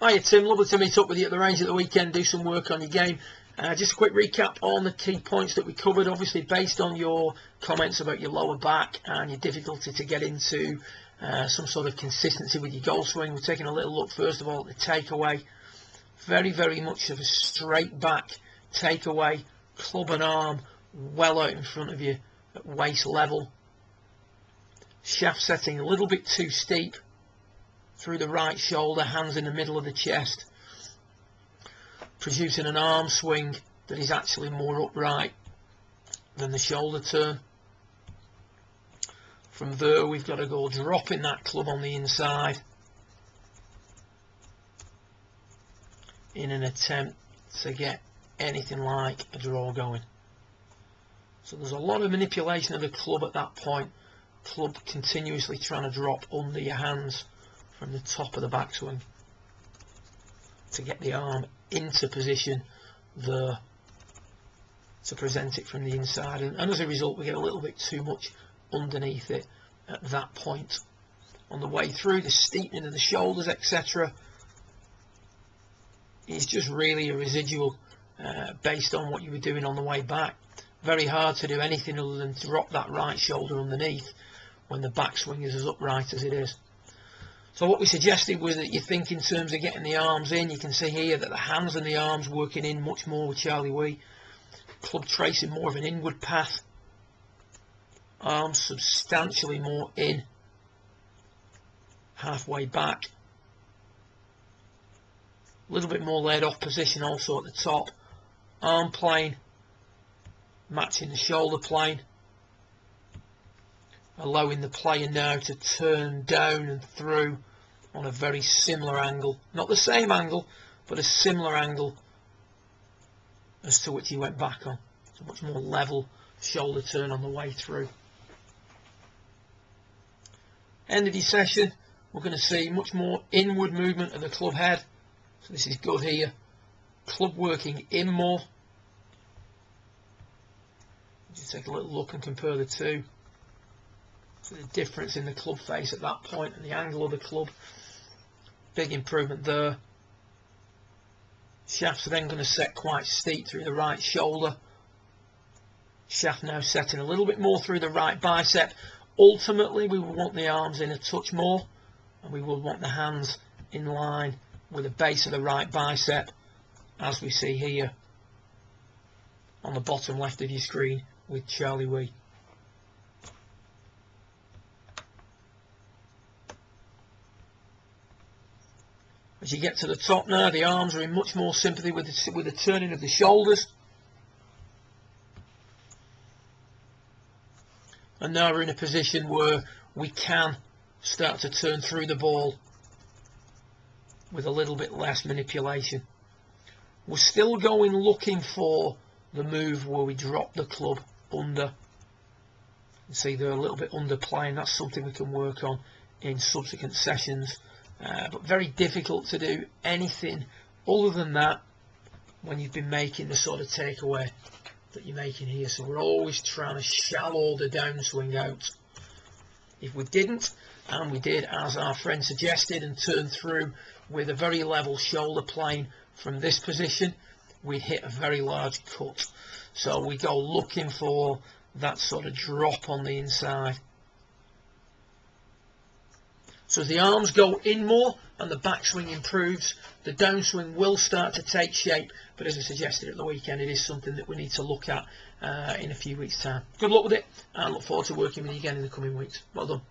Hiya Tim, lovely to meet up with you at the range at the weekend, do some work on your game. Just a quick recap on the key points that we covered, obviously based on your comments about your lower back and your difficulty to get into some sort of consistency with your goal swing. We're taking a little look first of all at the takeaway. Very much of a straight back takeaway, club and arm well out in front of you at waist level. Shaft setting a little bit too steep through the right shoulder, hands in the middle of the chest, producing an arm swing that is actually more upright than the shoulder turn. From there we've got to go dropping that club on the inside in an attempt to get anything like a draw going. So there's a lot of manipulation of the club at that point. Club continuously trying to drop under your hands from the top of the backswing to get the arm into position there to present it from the inside, and as a result we get a little bit too much underneath it at that point. On the way through, the steepening of the shoulders, etc., is just really a residual based on what you were doing on the way back. Very hard to do anything other than drop that right shoulder underneath when the backswing is as upright as it is. So what we suggested was that you think in terms of getting the arms in. You can see here that the hands and the arms working in much more with Charlie Wee. Club tracing more of an inward path. Arms substantially more in. Halfway back. A little bit more laid off position also at the top. Arm plane matching the shoulder plane. Allowing the player now to turn down and through on a very similar angle. Not the same angle, but a similar angle as to which he went back on. So much more level shoulder turn on the way through. End of the session, we're going to see much more inward movement of the club head. So this is good here. Club working in more. Just take a little look and compare the two. So the difference in the club face at that point and the angle of the club, big improvement there. Shafts are then going to set quite steep through the right shoulder. Shaft now setting a little bit more through the right bicep. Ultimately we will want the arms in a touch more, and we will want the hands in line with the base of the right bicep, as we see here on the bottom left of your screen with Charlie Wee. As you get to the top now, the arms are in much more sympathy with the turning of the shoulders. And now we're in a position where we can start to turn through the ball with a little bit less manipulation. We're still going looking for the move where we drop the club under. You see they're a little bit underplaying. That's something we can work on in subsequent sessions. But very difficult to do anything other than that when you've been making the sort of takeaway that you're making here. So we're always trying to shallow the downswing out. If we didn't, and we did as our friend suggested, and turned through with a very level shoulder plane from this position, we'd hit a very large cut. So we go looking for that sort of drop on the inside. So as the arms go in more and the backswing improves, the downswing will start to take shape. But as I suggested at the weekend, it is something that we need to look at in a few weeks' time. Good luck with it, and look forward to working with you again in the coming weeks. Well done.